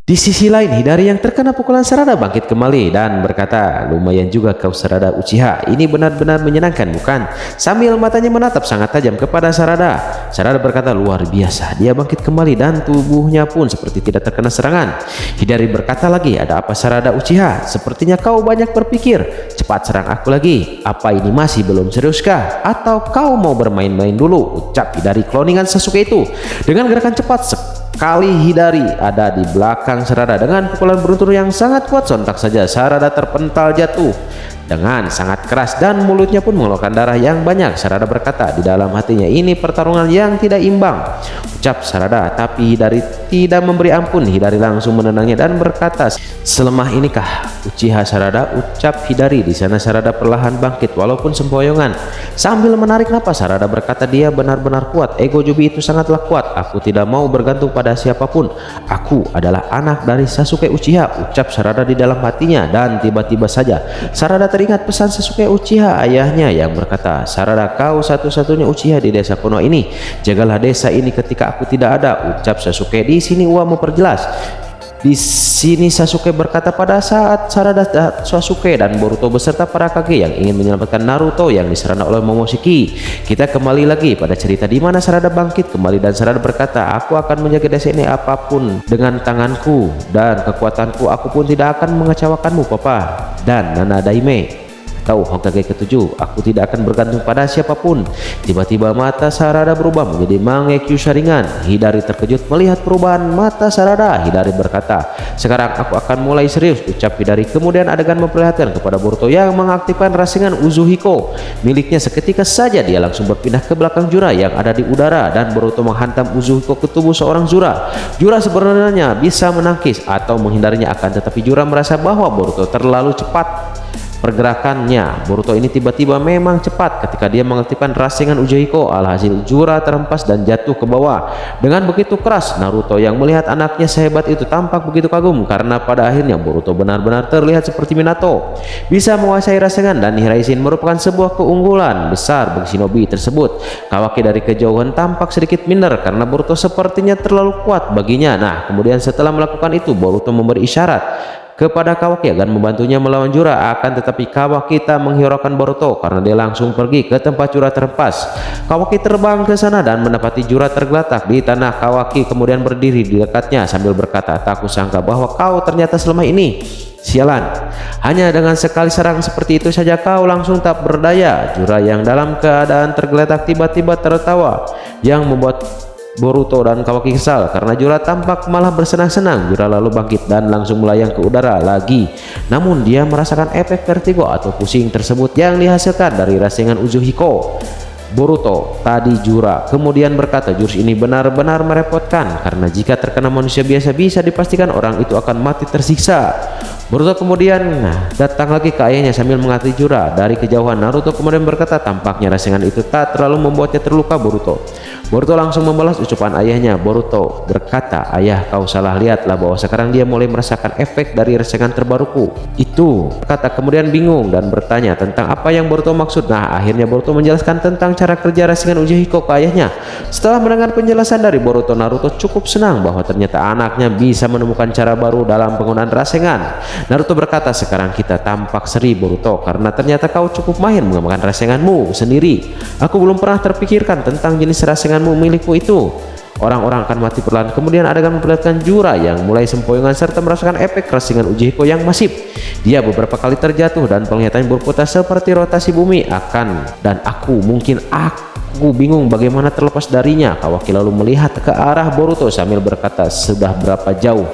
Di sisi lain, Hidari yang terkena pukulan Sarada bangkit kembali dan berkata, "Lumayan juga kau Sarada Uchiha, ini benar-benar menyenangkan bukan?" Sambil matanya menatap sangat tajam kepada Sarada. Sarada berkata, "Luar biasa." Dia bangkit kembali dan tubuhnya pun seperti tidak terkena serangan. Hidari berkata lagi, "Ada apa Sarada Uchiha? Sepertinya kau banyak berpikir. Cepat serang aku lagi. Apa ini masih belum seriuskah? Atau kau mau bermain-main dulu?" Ucap Hidari cloningan Sasuke itu. Dengan gerakan cepat kali Hidari ada di belakang Sarada dengan pukulan beruntun yang sangat kuat. Sontak saja Sarada terpental jatuh dengan sangat keras dan mulutnya pun mengeluarkan darah yang banyak. Sarada berkata di dalam hatinya, "Ini pertarungan yang tidak imbang," ucap Sarada. Tapi Hidari tidak memberi ampun. Hidari langsung menendangnya dan berkata, "Selemah inikah Uchiha Sarada?" ucap Hidari. Di sana Sarada perlahan bangkit walaupun sempoyongan. Sambil menarik napas, Sarada berkata, "Dia benar-benar kuat. Ego Jubi itu sangatlah kuat. Aku tidak mau bergantung pada siapapun. Aku adalah anak dari Sasuke Uchiha," ucap Sarada di dalam hatinya. Dan tiba-tiba saja Sarada teringat pesan Sasuke Uchiha ayahnya yang berkata, "Sarada, kau satu-satunya Uchiha di desa kuno ini. Jagalah desa ini ketika aku tidak ada," ucap Sasuke. Di sini Ua memperjelas. Di sini Sasuke berkata, pada saat Sarada, Sasuke dan Boruto beserta para Kage yang ingin menyelamatkan Naruto yang diserang oleh Momoshiki. Kita kembali lagi pada cerita di mana Sarada bangkit kembali dan Sarada berkata, "Aku akan menjaga desa ini apapun dengan tanganku dan kekuatanku. Aku pun tidak akan mengecewakanmu, Papa dan Nana Daime atau Hokage ke-7. Aku tidak akan bergantung pada siapapun." Tiba-tiba mata Sarada berubah menjadi Mangekyo Sharingan. Hidari terkejut melihat perubahan mata Sarada. Hidari berkata, "Sekarang aku akan mulai serius," ucap Hidari. Kemudian adegan memperlihatkan kepada Boruto yang mengaktifkan Rasengan Uzuhiko miliknya. Seketika saja dia langsung berpindah ke belakang Jura yang ada di udara dan Boruto menghantam Uzuhiko ke tubuh seorang Jura. Jura sebenarnya bisa menangkis atau menghindarinya, akan tetapi Jura merasa bahwa Boruto terlalu cepat pergerakannya. Boruto ini tiba-tiba memang cepat ketika dia mengaktifkan Rasengan Uzuhiko. Alhasil Jura terhempas dan jatuh ke bawah dengan begitu keras. Naruto yang melihat anaknya sehebat itu tampak begitu kagum karena pada akhirnya Boruto benar-benar terlihat seperti Minato, bisa menguasai Rasengan dan Hiraishin merupakan sebuah keunggulan besar bagi shinobi tersebut. Kawaki dari kejauhan tampak sedikit minder karena Boruto sepertinya terlalu kuat baginya. Nah, kemudian setelah melakukan itu Boruto memberi isyarat kepada Kawaki agar membantunya melawan Jura, akan tetapi Kawaki tak menghiraukan Boruto karena dia langsung pergi ke tempat Jura terhempas. Kawaki terbang ke sana dan mendapati Jura tergeletak di tanah. Kawaki kemudian berdiri di dekatnya sambil berkata, "Tak kusangka bahwa kau ternyata selemah ini. Sialan, hanya dengan sekali serang seperti itu saja kau langsung tak berdaya." Jura yang dalam keadaan tergeletak tiba-tiba tertawa yang membuat Boruto dan Kawaki kesal karena Jura tampak malah bersenang-senang. Jura lalu bangkit dan langsung melayang ke udara lagi. Namun dia merasakan efek vertigo atau pusing tersebut yang dihasilkan dari Rasengan Uzuhiko. Boruto tadi Jura kemudian berkata, "Jurus ini benar-benar merepotkan karena jika terkena manusia biasa bisa dipastikan orang itu akan mati tersiksa." Boruto kemudian datang lagi ke ayahnya sambil mengatasi Jura dari kejauhan. Naruto kemudian berkata, tampaknya Rasengan itu tak terlalu membuatnya terluka. Boruto langsung membalas ucapan ayahnya. Boruto berkata, "Ayah, kau salah, lihatlah bahwa sekarang dia mulai merasakan efek dari Rasengan terbaruku itu." Kata kemudian bingung dan bertanya tentang apa yang Boruto maksud. Nah, akhirnya Boruto menjelaskan tentang cara kerja Rasengan Uzuhiko ke ayahnya. Setelah mendengar penjelasan dari Boruto, Naruto cukup senang bahwa ternyata anaknya bisa menemukan cara baru dalam penggunaan Rasengan. Naruto berkata, "Sekarang kita tampak seri Boruto karena ternyata kau cukup mahir mengembangkan Rasenganmu sendiri. Aku belum pernah terpikirkan tentang jenis Rasenganmu milikku itu. Orang-orang akan mati perlahan." Kemudian adegan memperlihatkan Jura yang mulai sempoyongan serta merasakan efek Rasengan Uzuhiko yang masif. Dia beberapa kali terjatuh dan penglihatannya berputar seperti rotasi bumi. Aku bingung bagaimana terlepas darinya. Kawaki lalu melihat ke arah Boruto sambil berkata, "Sudah berapa jauh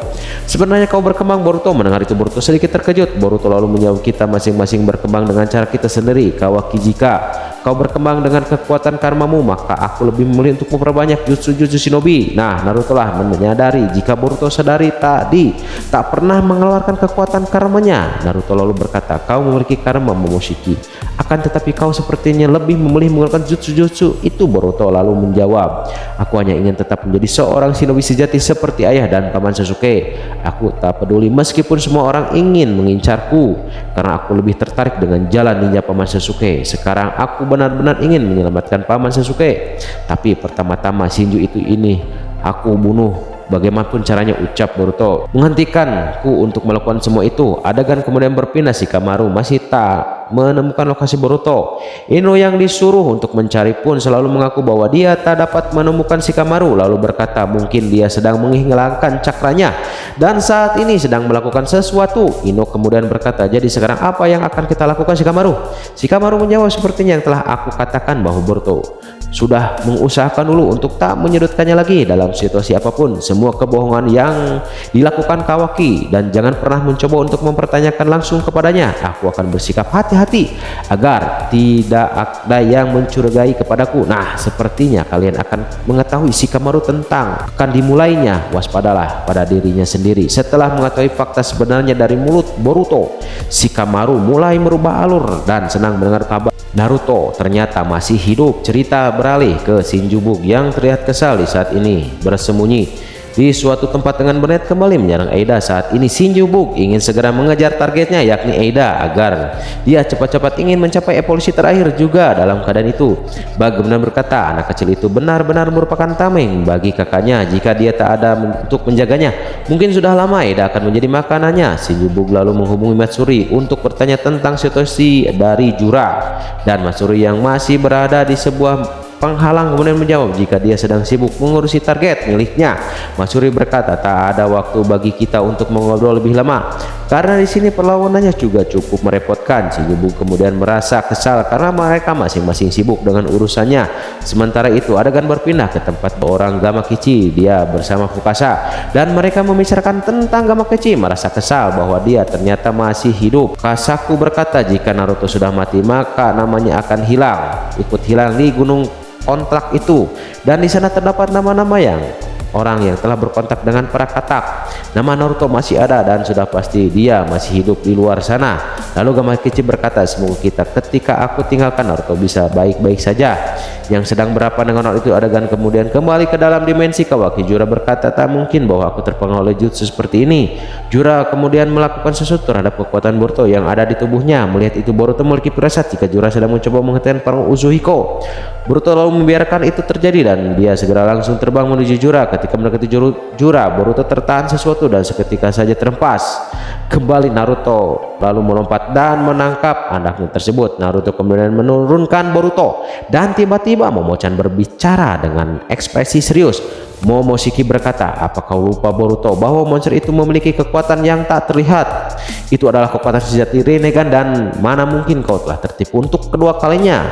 sebenarnya kau berkembang, Boruto?" Mendengar itu Boruto sedikit terkejut. Boruto lalu menjawab, "Kita masing-masing berkembang dengan cara kita sendiri, Kawaki. Jika kau berkembang dengan kekuatan karmamu, maka aku lebih memilih untuk memperbanyak jutsu-jutsu shinobi." Nah, Naruto lah menyadari jika Boruto sadari tadi tak pernah mengeluarkan kekuatan karmanya. Naruto lalu berkata, "Kau memiliki karma, Momoshiki. Akan tetapi kau sepertinya lebih memilih mengeluarkan jutsu-jutsu itu." Boruto lalu menjawab, "Aku hanya ingin tetap menjadi seorang shinobi sejati seperti ayah dan paman Sasuke. Aku tak peduli meskipun semua orang ingin mengincarku karena aku lebih tertarik dengan jalan ninja paman Sasuke. Sekarang aku benar-benar ingin menyelamatkan paman Sasuke. Tapi pertama-tama Shinju itu ini aku bunuh Bagaimanapun caranya, ucap Boruto, menghentikanku untuk melakukan semua itu. Adegan kemudian berpindah, Shikamaru masih tak menemukan lokasi Boruto. Ino yang disuruh untuk mencari pun selalu mengaku bahwa dia tak dapat menemukan Shikamaru, lalu berkata mungkin dia sedang menghilangkan cakranya dan saat ini sedang melakukan sesuatu. Ino kemudian berkata, jadi sekarang apa yang akan kita lakukan Shikamaru? Shikamaru menjawab, sepertinya yang telah aku katakan bahwa Boruto sudah mengusahakan dulu untuk tak menyudutkannya lagi dalam situasi apapun. Semua kebohongan yang dilakukan Kawaki dan jangan pernah mencoba untuk mempertanyakan langsung kepadanya. Aku akan bersikap hati-hati agar tidak ada yang mencurigai kepadaku. Nah, sepertinya kalian akan mengetahui Shikamaru tentang akan dimulainya. Waspadalah pada dirinya sendiri. Setelah mengetahui fakta sebenarnya dari mulut Boruto, Shikamaru mulai merubah alur dan senang mendengar kabar Naruto ternyata masih hidup. Cerita beralih ke Shinjubu yang terlihat kesal di saat ini bersembunyi di suatu tempat dengan berniat kembali menyerang Eida. Saat ini Shinjubu ingin segera mengejar targetnya, yakni Eida, agar dia cepat-cepat ingin mencapai evolusi terakhir. Juga dalam keadaan itu, bagaimana berkata, anak kecil itu benar-benar merupakan tameng bagi kakaknya. Jika dia tak ada untuk menjaganya, mungkin sudah lama Eida akan menjadi makanannya. Shinjubu lalu menghubungi Matsuri untuk bertanya tentang situasi dari Jura, dan Matsuri yang masih berada di sebuah penghalang kemudian menjawab jika dia sedang sibuk mengurusi target miliknya. Matsuri berkata, tak ada waktu bagi kita untuk mengobrol lebih lama karena di sini perlawanannya juga cukup merepotkan. Shinjubu kemudian merasa kesal karena mereka masing-masing sibuk dengan urusannya. Sementara itu adegan berpindah ke tempat orang Gamakichi. Dia bersama Fukasa dan mereka membicarakan tentang Gamakichi, merasa kesal bahwa dia ternyata masih hidup. Kasaku berkata, jika Naruto sudah mati maka namanya akan hilang, ikut hilang di gunung kontrak itu, dan di sana terdapat nama-nama yang orang yang telah berkontak dengan para katak. Nama Naruto masih ada dan sudah pasti dia masih hidup di luar sana. Lalu Gamakichi berkata, semoga kita ketika aku tinggalkan Naruto bisa baik-baik saja. Yang sedang berapa dengan hal itu, adegan kemudian kembali ke dalam dimensi Kawaki. Jura berkata, tak mungkin bahwa aku terpengaruh oleh jutsu seperti ini. Jura kemudian melakukan sesuatu terhadap kekuatan Boruto yang ada di tubuhnya. Melihat itu, Boruto memiliki firasat jika Jura sedang mencoba menghentikan perang Uzuhiko. Boruto lalu membiarkan itu terjadi dan dia segera langsung terbang menuju Jura. Ketika mendekati Jura, Boruto tertahan sesuatu dan seketika saja terhempas. Kembali Naruto lalu melompat dan menangkap anaknya tersebut. Naruto kemudian menurunkan Boruto dan tiba-tiba Momochan berbicara dengan ekspresi serius. Momoshiki berkata, apa kau lupa Boruto bahwa monster itu memiliki kekuatan yang tak terlihat? Itu adalah kekuatan sejati Rinnegan dan mana mungkin kau telah tertipu untuk kedua kalinya?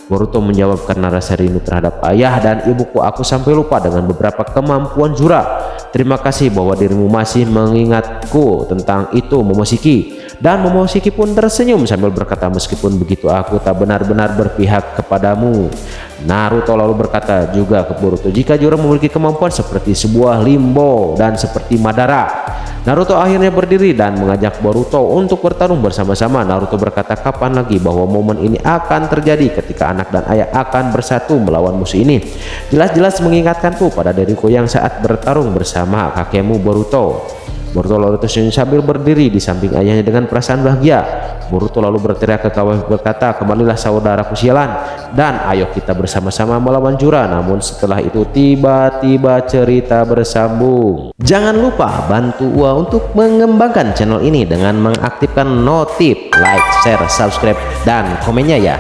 Boruto menjawab, karena rasa rindu terhadap ayah dan ibuku aku sampai lupa dengan beberapa kemampuan Jura. Terima kasih bahwa dirimu masih mengingatku tentang itu Momoshiki. Dan Momoshiki pun tersenyum sambil berkata, meskipun begitu aku tak benar-benar berpihak kepadamu. Naruto lalu berkata juga ke Boruto, jika Jura memiliki kemampuan seperti sebuah limbo dan seperti Madara. Naruto akhirnya berdiri dan mengajak Boruto untuk bertarung bersama-sama. Naruto berkata, kapan lagi bahwa momen ini akan terjadi ketika anak dan ayah akan bersatu melawan musuh ini. Jelas-jelas mengingatkanku pada diriku yang saat bertarung bersama kakekmu Boruto. Boruto lalu tersenyum sambil berdiri di samping ayahnya dengan perasaan bahagia. Boruto lalu berteriak ke kawan berkata, kembalilah saudaraku sialan dan ayo kita bersama-sama melawan Jura. Namun setelah itu tiba-tiba cerita bersambung. Jangan lupa bantu Ua untuk mengembangkan channel ini dengan mengaktifkan notif, like, share, subscribe, dan komennya ya.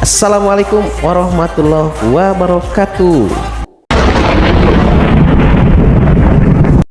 Assalamualaikum warahmatullahi wabarakatuh.